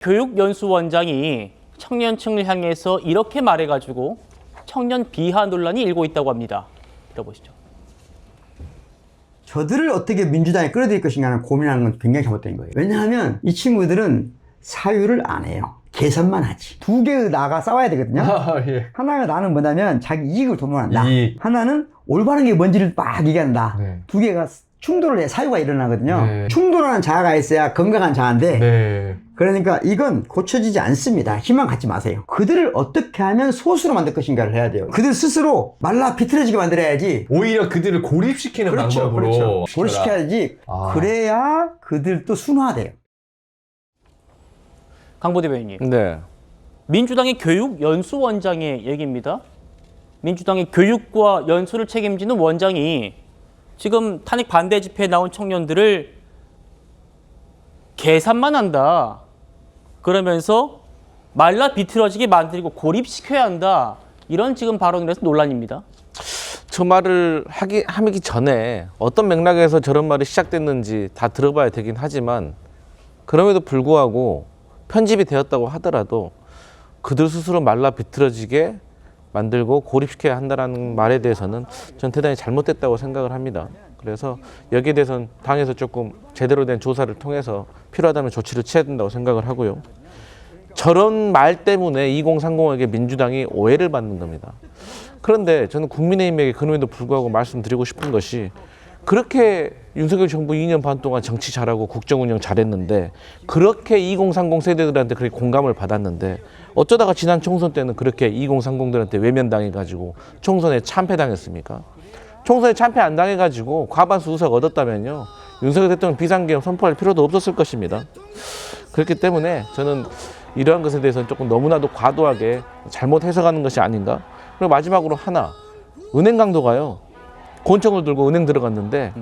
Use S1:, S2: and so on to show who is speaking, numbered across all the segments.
S1: 교육연수원장이 청년층을 향해서 이렇게 말해가지고 청년 비하 논란이 일고 있다고 합니다. 들어보시죠.
S2: 저들을 어떻게 민주당에 끌어들일 것인가는 고민하는 건 굉장히 잘못된 거예요. 왜냐하면 이 친구들은 사유를 안 해요. 계산만 하지. 두 개의 나가 싸워야 되거든요.
S3: 예.
S2: 하나가 나는 뭐냐면 자기 이익을 도모한다.
S3: 이익.
S2: 하나는 올바른 게 뭔지를 막 얘기한다.
S3: 네.
S2: 두 개가 충돌을 해 사유가 일어나거든요.
S3: 네.
S2: 충돌하는 자아가 있어야 건강한 자아인데
S3: 네.
S2: 그러니까 이건 고쳐지지 않습니다. 희망 갖지 마세요. 그들을 어떻게 하면 소수로 만들 것인가를 해야 돼요. 그들 스스로 말라 비틀어지게 만들어야지.
S3: 오히려 그들을 고립시키는 방법으로
S2: 고립시켜야지. 그래야 그들도 순화돼요.
S1: 강보 대변인님.
S4: 네.
S1: 민주당의 교육연수원장의 얘기입니다. 민주당의 교육과 연수를 책임지는 원장이 지금 탄핵 반대 집회에 나온 청년들을 계산만 한다. 그러면서 말라 비틀어지게 만들고 고립시켜야 한다. 이런 지금 발언을 해서 논란입니다.
S4: 저 말을 하기 전에 어떤 맥락에서 저런 말이 시작됐는지 다 들어봐야 되긴 하지만 그럼에도 불구하고 편집이 되었다고 하더라도 그들 스스로 말라 비틀어지게 만들고 고립시켜야 한다는 말에 대해서는 전 대단히 잘못됐다고 생각을 합니다. 그래서 여기에 대해서는 당에서 조금 제대로 된 조사를 통해서 필요하다면 조치를 취해야 된다고 생각을 하고요. 저런 말 때문에 2030에게 민주당이 오해를 받는 겁니다. 그런데 저는 국민의힘에게 그럼에도 불구하고 말씀드리고 싶은 것이 그렇게 윤석열 정부 2년 반 동안 정치 잘하고 국정 운영 잘했는데 그렇게 2030 세대들한테 그렇게 공감을 받았는데 어쩌다가 지난 총선 때는 그렇게 2030들한테 외면당해가지고 총선에 참패당했습니까? 총선에 참패 안 당해가지고 과반수 의석 얻었다면요. 윤석열 대통령 비상계엄 선포할 필요도 없었을 것입니다. 그렇기 때문에 저는 이러한 것에 대해서는 조금 너무나도 과도하게 잘못 해석하는 것이 아닌가. 그리고 마지막으로 하나, 은행 강도가요. 권총을 들고 은행 들어갔는데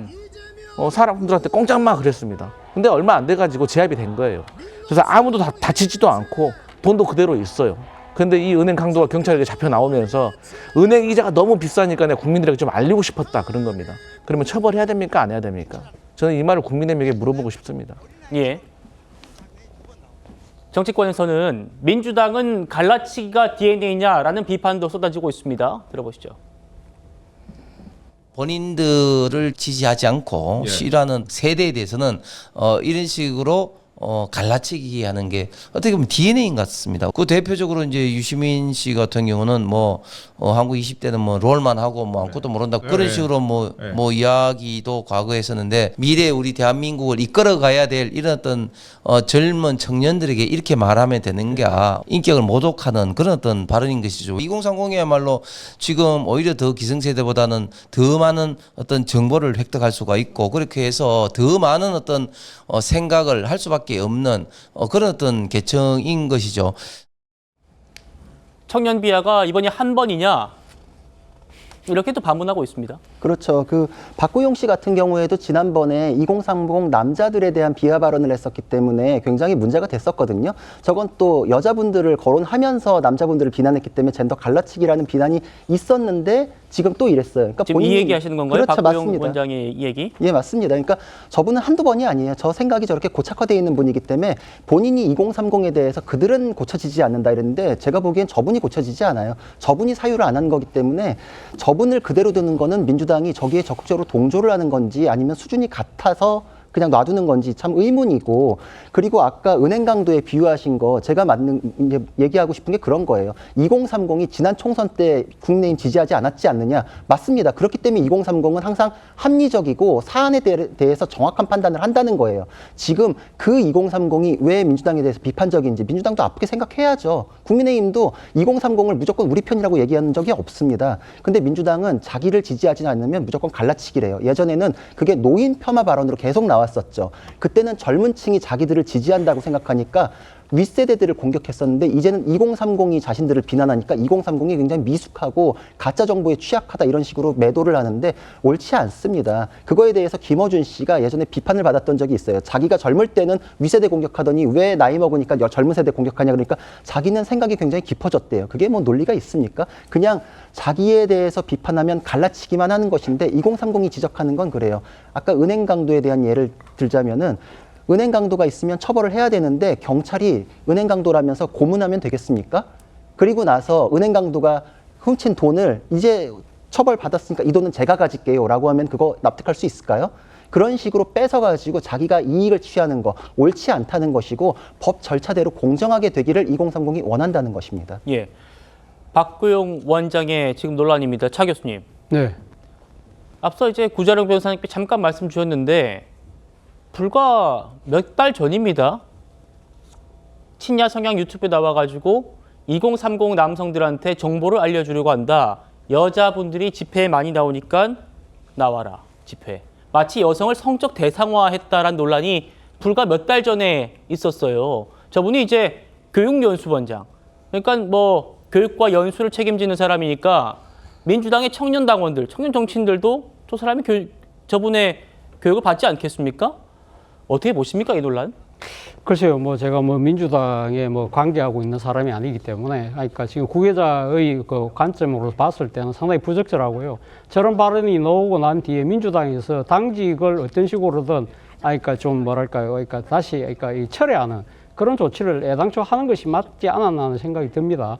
S4: 사람들한테 꽁짝마 그랬습니다. 근데 얼마 안 돼가지고 제압이 된 거예요. 그래서 아무도 다치지도 않고 돈도 그대로 있어요. 근데 이 은행 강도가 경찰에게 잡혀 나오면서 은행 이자가 너무 비싸니까 내가 국민들에게 좀 알리고 싶었다 그런 겁니다. 그러면 처벌해야 됩니까? 안 해야 됩니까? 저는 이 말을 국민의힘에게 물어보고 싶습니다.
S1: 예. 정치권에서는 민주당은 갈라치기가 DNA냐라는 비판도 쏟아지고 있습니다. 들어보시죠.
S5: 본인들을 지지하지 않고 싫어하는 세대에 대해서는 이런 식으로 갈라치기 하는 게 어떻게 보면 DNA인 것 같습니다. 그 대표적으로 이제 유시민 씨 같은 경우는 한국 20대는 롤만 하고 아무것도 모른다 그런 식으로 이야기도 과거에 했었는데 미래 우리 대한민국을 이끌어 가야 될 이런 어떤 젊은 청년들에게 이렇게 말하면 되는 게 인격을 모독하는 그런 어떤 발언인 것이죠. 2030이야말로 지금 오히려 더 기성세대보다는 더 많은 어떤 정보를 획득할 수가 있고 그렇게 해서 더 많은 어떤 생각을 할 수밖에 없는 그런 어떤 계층인 것이죠.
S1: 청년 비하가 이번이 한 번이냐 이렇게 또 반문하고 있습니다.
S6: 그렇죠. 박구용 씨 같은 경우에도 지난번에 2030 남자들에 대한 비하 발언을 했었기 때문에 굉장히 문제가 됐었거든요. 저건 또 여자분들을 거론하면서 남자분들을 비난했기 때문에 젠더 갈라치기라는 비난이 있었는데 지금 또 이랬어요. 그러니까
S1: 지금 이 얘기 하시는 건가요?
S6: 그렇죠,
S1: 박구용
S6: 맞습니다.
S1: 원장의 이 얘기?
S6: 예, 맞습니다. 그러니까 저분은 한두 번이 아니에요. 저 생각이 저렇게 고착화되어 있는 분이기 때문에 본인이 2030에 대해서 그들은 고쳐지지 않는다 이랬는데 제가 보기엔 저분이 고쳐지지 않아요. 저분이 사유를 안 한 거기 때문에 저분을 그대로 두는 거는 민주당이 저기에 적극적으로 동조를 하는 건지 아니면 수준이 같아서 그냥 놔두는 건지 참 의문이고 그리고 아까 은행 강도에 비유하신 거 제가 얘기하고 싶은 게 그런 거예요. 2030이 지난 총선 때 국민의힘 지지하지 않았지 않느냐. 맞습니다. 그렇기 때문에 2030은 항상 합리적이고 사안에 대해서 정확한 판단을 한다는 거예요. 지금 그 2030이 왜 민주당에 대해서 비판적인지 민주당도 아프게 생각해야죠. 국민의힘도 2030을 무조건 우리 편이라고 얘기하는 적이 없습니다. 근데 민주당은 자기를 지지하지 않으면 무조건 갈라치기래요. 예전에는 그게 노인 폄하 발언으로 계속 나왔었죠. 그때는 젊은 층이 자기들을 지지한다고 생각하니까 윗세대들을 공격했었는데 이제는 2030이 자신들을 비난하니까 2030이 굉장히 미숙하고 가짜 정보에 취약하다 이런 식으로 매도를 하는데 옳지 않습니다. 그거에 대해서 김어준 씨가 예전에 비판을 받았던 적이 있어요. 자기가 젊을 때는 윗세대 공격하더니 왜 나이 먹으니까 젊은 세대 공격하냐 그러니까 자기는 생각이 굉장히 깊어졌대요. 그게 뭐 논리가 있습니까? 그냥 자기에 대해서 비판하면 갈라치기만 하는 것인데 2030이 지적하는 건 그래요. 아까 은행 강도에 대한 예를 들자면은 은행 강도가 있으면 처벌을 해야 되는데 경찰이 은행 강도라면서 고문하면 되겠습니까? 그리고 나서 은행 강도가 훔친 돈을 이제 처벌 받았으니까 이 돈은 제가 가질게요 라고 하면 그거 납득할 수 있을까요? 그런 식으로 뺏어가지고 자기가 이익을 취하는 거 옳지 않다는 것이고 법 절차대로 공정하게 되기를 2030이 원한다는 것입니다.
S1: 예. 박구용 원장의 지금 논란입니다. 차 교수님.
S7: 네.
S1: 앞서 이제 구자룡 변호사님께 잠깐 말씀 주셨는데 불과 몇 달 전입니다. 친야 성향 유튜브에 나와가지고 2030 남성들한테 정보를 알려주려고 한다. 여자분들이 집회에 많이 나오니까 나와라, 집회. 마치 여성을 성적 대상화했다라는 논란이 불과 몇 달 전에 있었어요. 저분이 이제 교육연수원장. 그러니까 뭐 교육과 연수를 책임지는 사람이니까 민주당의 청년 당원들, 청년 정치인들도 저 사람이 저분의 교육을 받지 않겠습니까? 어떻게 보십니까, 이 논란?
S7: 글쎄요, 뭐 제가 뭐 민주당에 뭐 관계하고 있는 사람이 아니기 때문에, 그러니까 지금 구계자의 그 관점으로 봤을 때는 상당히 부적절하고요. 저런 발언이 나오고 난 뒤에 민주당에서 당직을 어떤 식으로든, 그러니까 좀 뭐랄까요, 그러니까 다시 그러니까 이 철회하는 그런 조치를 애당초 하는 것이 맞지 않았나 하는 생각이 듭니다.